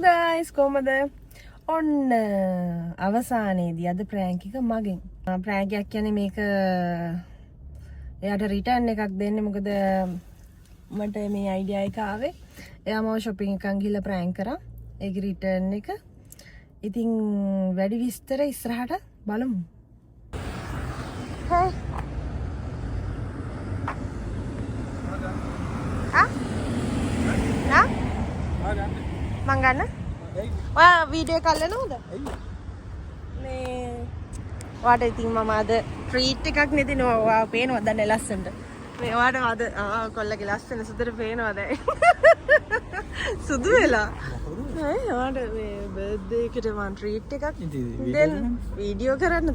guys, කොහමද? ඔන්න අවසානයේදී අද ප්‍රෑන්ක් එක මගෙන්. ප්‍රෑන්ක් එකක් කියන්නේ මේක එයාට රිටර්න් එකක් දෙන්න. මොකද මට මේ අයිඩියා එක ආවේ. එයා මාව shopping එකක් ගිහලා ප්‍රෑන්ක් කරා. ඒකේ රිටර්න් එක. ඉතින් වැඩි විස්තර ඉස්සරහට බලමු. හේ මං ගන්න. ඔයා වීඩියෝ එක අල්ලනවද? මේ ඔයාට ඉතින් මම අද ට්‍රීට් එකක් නෙදිනවා. ඔයා පේනවද දැන් ලස්සනට? මේ ඔයාට අද කොල්ලගේ ලස්සන සුදුට පේනවද? සුදු වෙලා. ඔයාට මේ බර්ත්ඩේ එකට මම ට්‍රීට් එකක් දෙන්න වීඩියෝ කරන්න.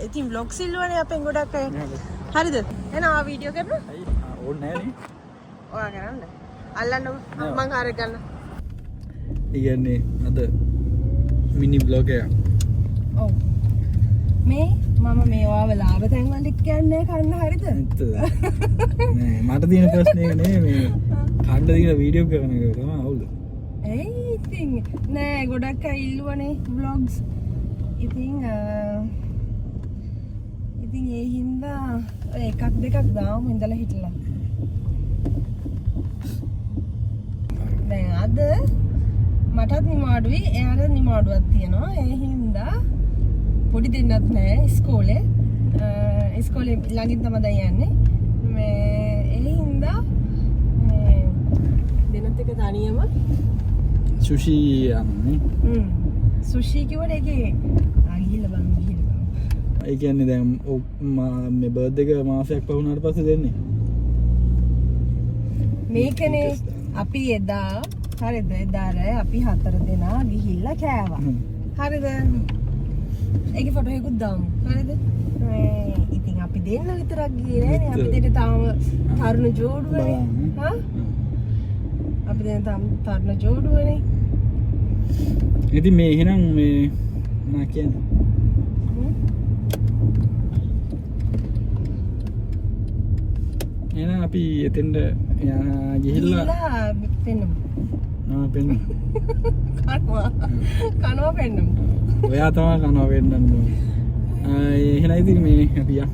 ඉතින් vlog සිල්වනේ අපෙන් ගොඩක් අය. හරිද? එහෙනම් ආ වීඩියෝ කරන්න. ඕනේ නැහැ නේ. ඔයා කරන්න. අල්ලන්න මං ආර ගන්න. ඉගන්නේ අද මිනි බ්ලොග් එක. ඔව්. මේ මම මේවා ලාභ තැන් වලට කියන්නේ කන්න හරිද? නෑ මට තියෙන ප්‍රශ්නේ නේ මේ කන්න දින වීඩියෝ කරන එක තමයි අවුල. ඒයි ඉතින් නෑ ගොඩක් අය ඉල්ලුවනේ vlogs. ඉතින් ඒ හින්දා එකක් දෙකක් දාමු ඉඳලා හිටලා. දැන් අද මටත් නිමාඩුයි එයාට නිමාඩුවක් තියෙනවා. ඒ හින්දා පොඩි දෙන්නත් නෑ ඉස්කෝලේ. ඉස්කෝලේ ළඟින් තමයි දැන් යන්නේ. මේ ඒ හින්දා මේ දෙන්නත් එක තනියම සුෂි යන්නේ. සුෂි කිව්වට ඒකේ ගිහිල්ලා බලමු. ඒ කියන්නේ දැන් මේ බර්ත්ඩේ එක මාසයක් පහුණාට පස්සේ දෙන්නේ. මේකනේ අපි එදා හරිද එදාර අපි 4 දෙනා ගිහිල්ලා කෑවා. හරිද? ඒකේ ෆොටෝ එකකුත් දාමු. හරිද? ඉතින් අපි දෙන්න විතරක් ගියේ නෑනේ. අපි දෙන්න තාම තරුණ ජෝඩුවනේ. හා? අපි දෙන්න තාම තරුණ ජෝඩුවනේ. ඉතින් මේ එහෙනම් මේ මා කියන්නේ එහෙනම් අපි එතෙන්ට ගිහිල්ලා පෙන්නමු. පෙන්න. කනවා පෙන්නමු. ඔයා තමයි කනවා පෙන්නන්න ඕනේ. එහෙනම් ඉතින් මේ අපි යා.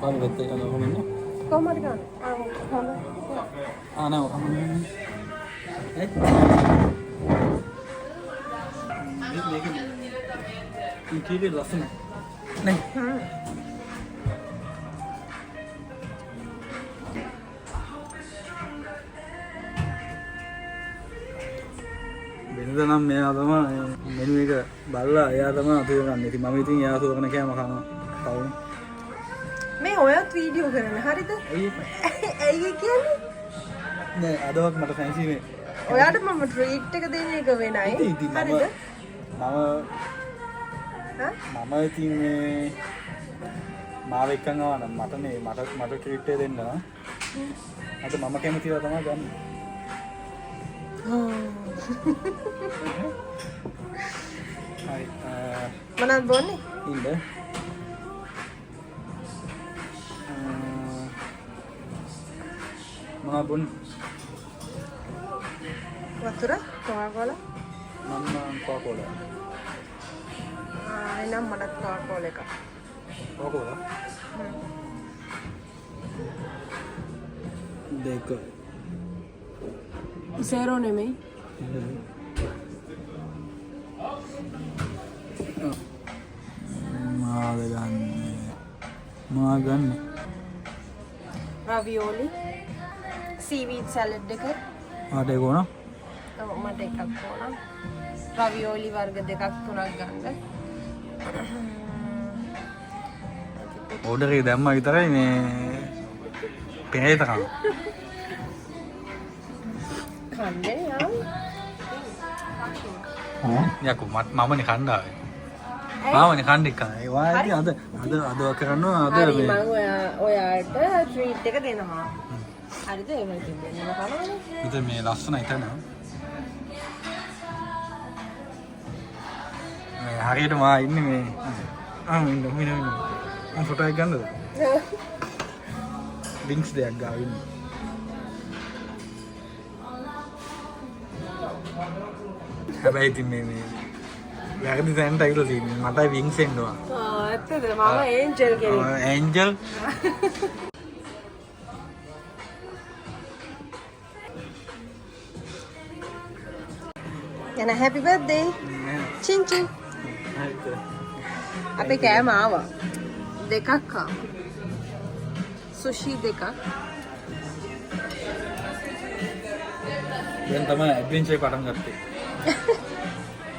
Kan bete kalau ngomongnya. කොහමද ගන්න? Ah, nah. Ini langsung. Nih. වෙනද නම් මෙයා තමයි මෙනු එක බලලා එයා තමයි අතේ ගන්න. ඉතින් මම ඉතින් එයා සෝකන කෑම කනවා. පවුනේ. මේ ඔයත් වීඩියෝ කරන්න හරිද? ඇයි කියන්නේ? නෑ අදවත් මට ෆැන්සි නේ. ඔයාට මම ට්‍රීට් එක දෙන එක වෙනයි. හරිද? මම ඉතින් මේ මාව එක්කන් ආවනම් මට ට්‍රීට් එක දෙන්න. අද මම කැමතිව තමයි ගන්න. හරි මොනවද බොන්නේ? ඉන්න. මොනවද බොන්නේ? වතුර, කොකාකෝලා. මම කොකාකෝලා. එනම් මටත් කොකාකෝලා එකක්. කොකාකෝලා? දෙක. සේරෝ නෙමෙයි. මා ගන්න. රවියෝලි. සීවීඩ් සැලඩ් එක. ආට ඒක ඕන? ඔව් මට එකක් ඕන. රවියෝලි වර්ග දෙකක් තුනක් ගන්න. ඕඩර් එක දැම්මා විතරයි මේ පෙරේත කන. කන්නේ යා. යකෝ මමනේ කණ්ඩාවේ. මාමනේ කණ්ඩෙක් කන. ඒ වායි අද කරනවා අද හරි මම ඔයාට ට්‍රීට් එක දෙනවා. හරිද? ඒක ඉතින් දෙන්නම කනවනේ. ඉතින් මේ ලස්සනයි තන. හරියට මා ඉන්නේ මේ ඉන්න ෆොටෝ එක ගන්නද? ලින්ක්ස් දෙයක් ගාව ඉන්නේ. හැබැයි ඉතින් මේ වැරදි තැනට ඇවිල්ලා තියෙන්නේ. මට වින්ග්ස් එන්නවා. ඇත්තද? මම ඒන්ජල් කෙනෙක්. ඒන්ජල්. යන හැපි බර්ත්ඩේ. Chin chin. අපේ කෑම ආවා. දෙකක් ආවා. සුෂි දෙකක්. දැන් තමයි ඇඩ්වෙන්චර් පටන් ගත්තේ.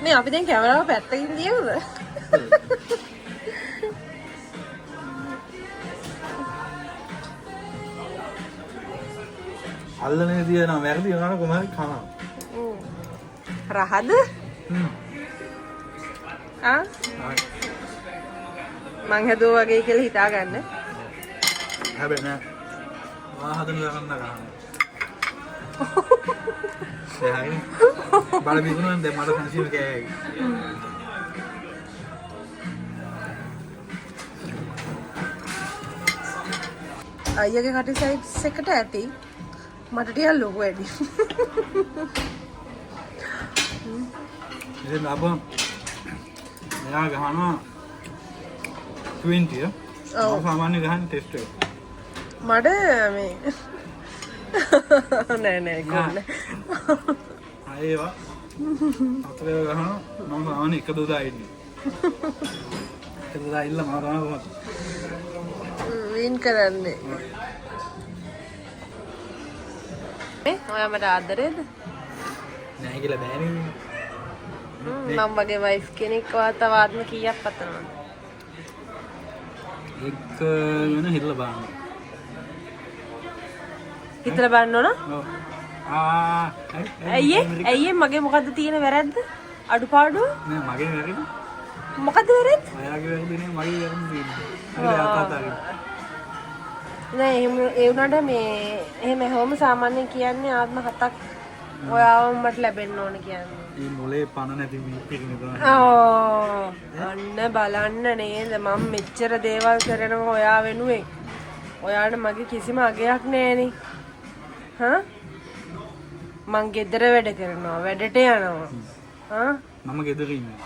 මේ අපි දැන් කැමරාව පැත්තකින් තියමුද? අල්ලන්නේ තියනවා වැරදි වුණාම කොහොමද කනවා. රහද? මං හැදුවා වගේ කියලා හිතා ගන්න. හැබැයි නෑ. මා හදන ගන්න ගන්න. එහෙයි. බල බිඳුනන් දැන් මට සංසිල් කෑයි. අයියගේ කටි සයිස් එකට ඇති. මට ටිකක් ලොකු වැඩි. ඉතින් අපෝ මෙයා ගහනවා 20 ඔව් සාමාන්‍ය ගහන ටෙස්ට් එක මඩ මේ නෑ ගන්න අයවා අතේ ගහනවා මම සාමාන්‍ය එක දොදා ඉන්නේ එක දොදා ඉල්ල මම තමයි වින් කරන්නේ ඔයා මට ආදරේද නෑ කියලා බෑනේ මම මගේ වයිෆ් කෙනෙක් තව ආත්ම කීයක් පතනවද? එක වෙන හිතලා බලන්න. හිතලා බලන්න ඕන? ඔව්. ඇයි මගේ මොකද්ද තියෙන වැරද්ද? අඩුපාඩුව? නෑ මගේ වැරද්ද. මොකද්ද වැරද්ද? ඔයාගේ වැරද්ද නේ මගේ වැරද්ද තියෙන්නේ. නෑ ඒ වුණාට මේ එහෙම හැමෝම සාමාන්‍යයෙන් කියන්නේ ආත්ම 7ක් ඔයාව මට ලැබෙන්න ඕන කියන්නේ. මේ මොලේ පණ නැති මිනිස්සුනේ තමයි. අන්න බලන්න නේද මම මෙච්චර දේවල් කරනවා ඔයා වෙනුවෙන්. ඔයාට මගේ කිසිම අගයක් නෑනේ. හා? මං ගෙදර වැඩ කරනවා වැඩට යනවා. හා? මම ගෙදර ඉන්නේ.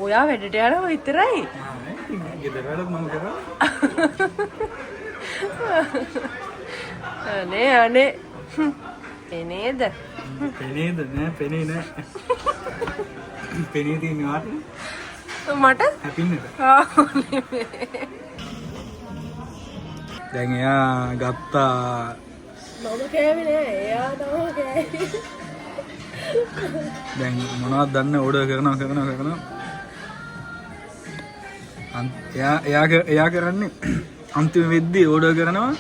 ඔයා වැඩට යනවා විතරයි. ගෙදර වැඩ මම කරා. අනේ එනේද? පෙනේද නෑ පෙනේ නෑ පෙනේ තියෙනවාට මට හැපින්නද දැන් එයා ගත්තා මම කෑවේ නෑ එයා තමයි කෑවේ දැන් මොනවද දන්න ඕඩර් කරනවා එයා කරන්නේ අන්තිම වෙද්දී ඕඩර් කරනවා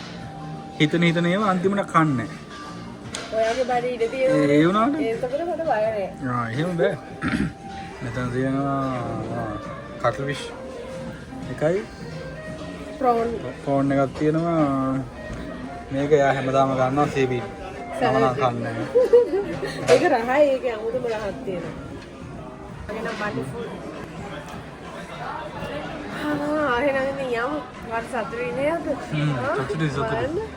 හිතන ඒවා අන්තිමට කන්නේ ඔයාගේ බඩ ඉඩ තියෙනවා ඒ වුණාට ඒකට මට බය නෑ එහෙම බෑ මෙතන තියෙනවා කටල් ෆිෂ් එකයි ප්‍රෝන් එකක් තියෙනවා මේක යා හැමදාම ගන්නවා සීබීඩ් මම නම් කන්නේ ඒක රහයි ඒක අමුතුම රහක් තියෙනවා මගේ නම් බඩ ෆුල් එහෙනම් ඉතින් යමු වාට සතුටු ඉන්නේ අද සතුටු ඔයාලා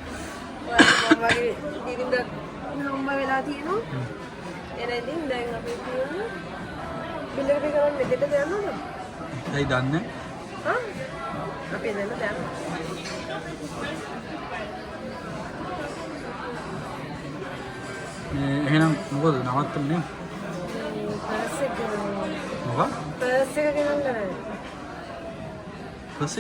මගේ දිවිඳ නම්බ වෙලා තියෙනවා එන ඉතින් දැන් අපි කියන්නේ බිල් එක ගන්න දෙකට යන්නද? ඇයි දන්නේ? හා? අපි දැන් යන්න. එහෙනම් මොකද නවත්තන්නේ? පර්ස් එක. මොකක්? පර්ස් එක ගෙනල්ලා නැහැ. පර්ස්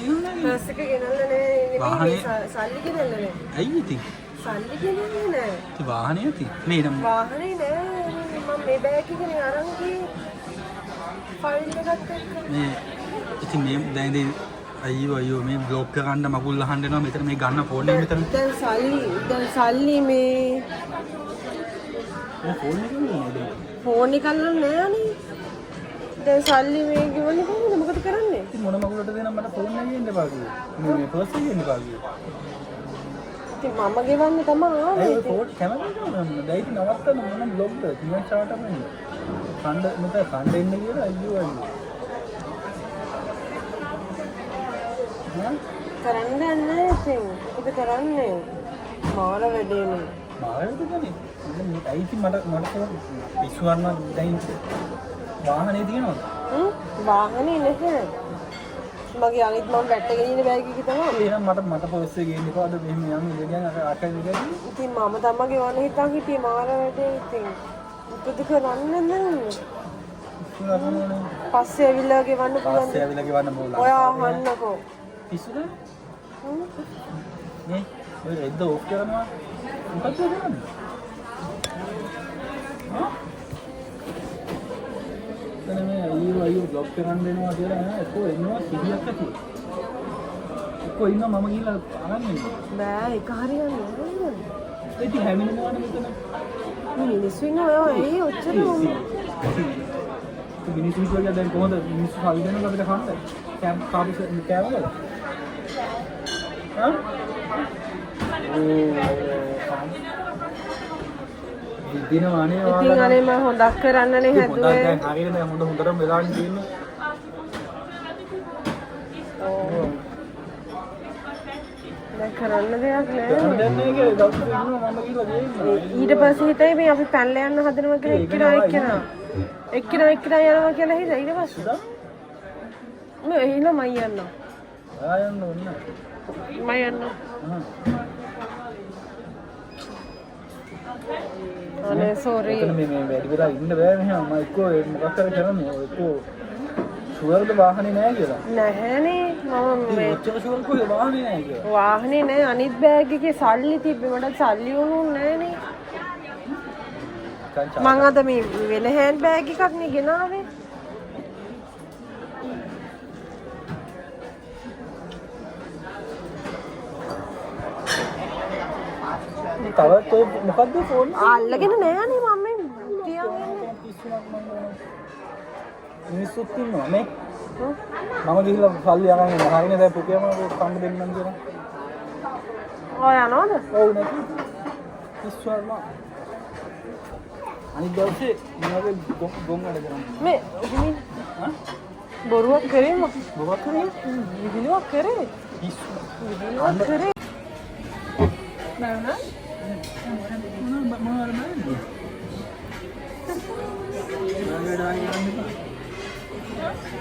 එක ගෙනල්ලා නැහැ. සල්ලි ගෙනල්ලා නැහැ. ඇයි ඉතින්? සල්ලි ගෙනල්ලා නැහැ. ඒ වාහනේ ඇති. මේ නම් වාහනේ නෑ. මම මේ බෑග් එකනේ අරන් ගියේ. ෆයිල් එකක් එක්ක. මේ ඉතින් මේ දැන් අයියෝ මේ බ්ලොක් කරන්න මගුල් අහන්න එනවා මෙතන මේ ගන්න ෆෝන් එක මෙතන. දැන් සල්ලි මේ ෆෝන් එක නෑනේ. දැන් සල්ලි මේ ගෙවන්නේ කොහොමද මොකද කරන්නේ? ඉතින් මොන මගුලට දෙනම් මට ෆෝන් එකේ ඉන්න එපා කිව්වා. මේ පර්ස් එකේ ඉන්න එපා කිව්වා. ඉතින් මම ගෙවන්නේ තමයි ආවේ. ඒ ෆෝන් කැමරාව නෑ. දැන් ඉතින් නවත්තන්න මොන බ්ලොග්ද? කිව්වන් චාටම ඉන්න. කණ්ඩ මෙතන කණ්ඩ ඉන්න කියලා අයියෝ. කරන්න යන්නේ ඉතින්. මොකද කරන්නේ? මාර වැඩේනේ. මාරද ගන්නේ. ඇයි ඉතින් මට පිස්සු ගන්න දැන් වාහනේ තියෙනවද? වාහනේ නැහැ. මගේ අනිත් මම වැට්ටගෙන ඉන්න බෑග් එකේ තමයි. එහෙනම් මට පොලිස් එකේ ගේන්න එපා. අද මෙහෙම යන්න ඉඳගෙන අර ආකල් විදිහට. ඉතින් මම තමගේ වණ හිතන් හිටියේ මාර වැඩේ ඉතින්. මොකද කරන්නේ නැහැ. පස්සේ ඇවිල්ලා ගෙවන්න පුළුවන්. පස්සේ ඇවිල්ලා ගෙවන්න ඕන. ඔයා අහන්නකෝ. පිස්සුද? නේ ඔය රෙද්ද ඕෆ් කරනවා. මොකද කරන්නේ? මේ අයියෝ බ්ලොක් කරන් දෙනවා කියලා නෑ එක්කෝ එනවා සිහියක් ඇති. එක්කෝ ඉන්නවා මම ගිහලා අරන් එන්න. බෑ ඒක හරියන්නේ නෑ. ඒ ඉතින් හැමිනෙනවනේ මෙතන. මිනිස්සු ඉන්නවා ඒ ඔච්චර මිනිස්සු කියලා දැන් කොහොමද මිනිස්සු හල් දෙනවා අපිට කන්න? කෑවද? හා? දිනවානේ ඉතින් අනේ මම හොඳක් කරන්නනේ හැදුවේ. දැන් හරියට දැන් හොඳටම වෙලාවෙන් තියෙන්නේ. දැන් කරන්න දෙයක් නෑ. දැන් මේක දවස් දෙකක් මම ගිහලා ගියේ. ඊට පස්සේ හිතේ මේ අපි පැනලා යන්න හදනවා කියලා එක්කිනා යනවා කියලා හිතා ඊට පස්සේ මේ එහෙනම් මම යන්නම්. ආයන්න ඕනේ. මම යන්නම්. අනේ සෝරි. මේ වැඩි වෙලා ඉන්න බෑ මෙහෙම මම එක්කෝ මොකක් හරි කරන්නේ එක්කෝ ෂුවර්ද වාහනේ නෑ කියලා. නැහැනේ මම මේ ඔච්චර ෂුවර් කොහෙද වාහනේ නෑ කියලා. වාහනේ නෑ අනිත් බෑග් එකේ සල්ලි තිබ්බේ මට සල්ලි වුණු නෑනේ. මං අද මේ වෙන හෑන්ඩ් බෑග් එකක් නේ ගෙනාවේ. තව කොයි මොකද්ද ෆෝන් අල්ලගෙන නෑනේ මම මේ තියන් ඉන්නේ. මිනිස්සුත් ඉන්නවා නේ. මම ගිහිල්ලා සල්ලි අරන් එන්න. හරිනේ දැන් පුතියම කන්න දෙන්නම් කියලා. ඔය යනවද? ඔව් නැති. ඉස්සරලා. අනිත් දවසේ මම ගොම් වැඩ කරන්නේ. මේ ඉතින් බොරුවක් කරේ මොකක් කරේ? විදිනුවක් කරේ. ඉස්සු. විදිනුවක් කරේ. නෑ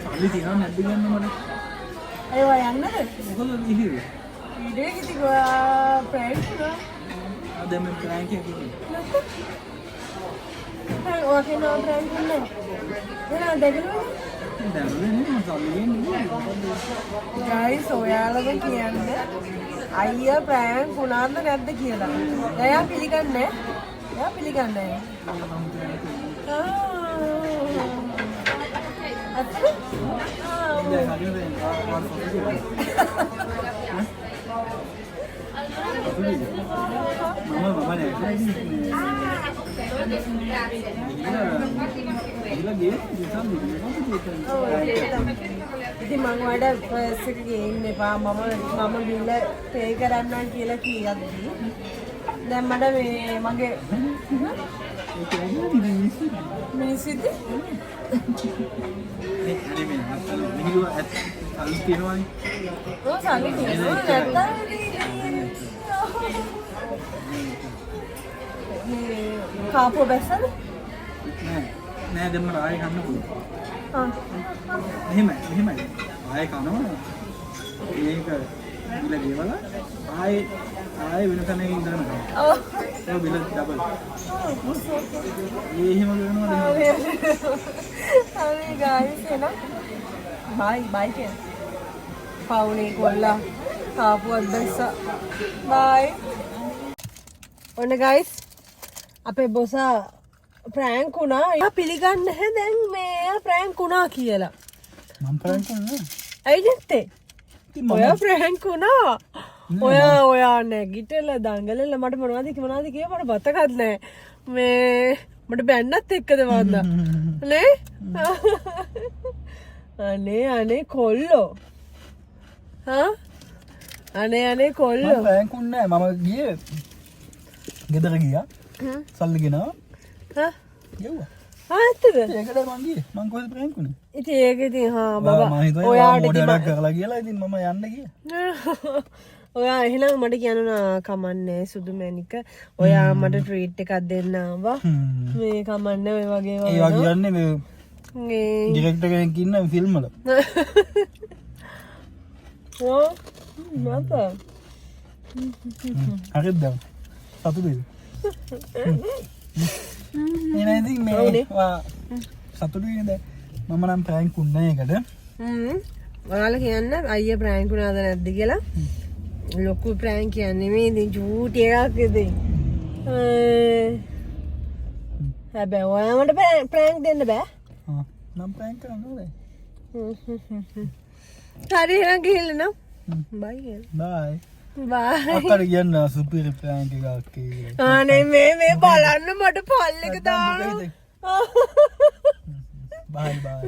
සල්ලි තියනවා නැද්ද ගන්න මට. ඒවා යන්නද? මොකද ගිහිල්ලා? වීඩියෝ කිති ප්‍රෑන්ක් කරා. දැන් මම ප්‍රෑන්ක් එකක් කිව්වා. ඔයා කියනවා ප්‍රෑන්ක් කරන්න. එහෙනම් දෙගලුවා. දැන් නේ මම සල්ලි දෙන්නේ. ගයිස් ඔයාලම කියන්න අයියා ප්‍රෑන්ක් වුණාද නැද්ද කියලා. එයා පිළිගන්නේ නැහැ. එයා පිළිගන්නේ නැහැ. අත්‍රි? දැන් හරියට ඉතින් මම වඩා පර්ස් එක ගේන්න එපා මම බිල්ල පේ කරන්නම් කියලා කියද්දි දැන් මට මේ මගේ මිනිස්සුද කාපෝ බැස්සද? නෑ දැන් මට ආයෙ කන්න පුළුවන්. මෙහෙමයි. ආයෙ කනවා. මේක බිල ගෙවලා ආයෙ වෙන තැනක ඉඳලා නෑ. ඔව්. ඒක බිල ඩබල්. මේ එහෙම කරනවා දැන්. හරි ගයිස් එන. බයි කියන. පවුනේ කොල්ලා කාපුවත් බැස්ස. බයි. ඔන්න ගයිස් අපේ බොසා ප්‍රෑන්ක් වුණා. එයා පිළිගන්නේ නැහැ දැන් මේ ප්‍රෑන්ක් වුණා කියලා. මම ප්‍රෑන්ක් කරනවා. ඇයි නැත්තේ? ඔයා ප්‍රෑන්ක් වුණා. ඔයා නැගිටලා දඟලලා මට මොනවද කිය මට බතකත් නැහැ. මේ මට බැන්නත් එක්කද වන්දා. නේ? අනේ කොල්ලෝ. හා? අනේ කොල්ලෝ. මම ප්‍රෑන්ක් වුණේ නැහැ. මම ගියේ ගෙදර ගියා. සල්ලි ගෙනාවා. හා? ගෙව්වා. ආත්තද ඒකට මං ගියේ. මං කොහෙද ප්‍රෑන්ක් උනේ? ඉතින් ඒක ඉතින් හා මම බබා හිතුවා ඔයාට මොඩල් ඉතින් එකක් කරලා කියලා ඉතින් මම යන්න ගියා. ඔයා එහෙනම් මට කියන්නුනා කමන්නේ සුදු මැනික ඔයා මට ට්‍රීට් එකක් දෙන්න ආවා මේ කමන්නේ ඔය වගේ ඒවා කියන්නේ මේ මේ ඩිරෙක්ටර් කෙනෙක් ඉන්න ෆිල්ම් වල. ඕ මත හරිද දැන්? සතුටුද? එනේ ඉතින් මේ සතුටුයි නේද? මම නම් ප්‍රෑන්ක් උන්නේ ඒකට. ඔයාලා කියන්න අයියා ප්‍රෑන්ක් වුණාද නැද්ද කියලා. ලොකු ප්‍රෑන්ක් කියන්නේ මේ ඉතින් චූටි එකක් ඉතින්. හැබැයි ඔයා මට ප්‍රෑන්ක් දෙන්න බෑ. නම් ප්‍රෑන්ක් කරන්න ඕනේ. හරි එහෙනම් ගිහලා නම්. බයි කියලා. බයි. බයි. අක්කට කියන්න සුපිරි ප්‍රෑන්ක් එකක් කියලා. අනේ මේ බලන්න මට පල් එක දාන්න. බයි බයි.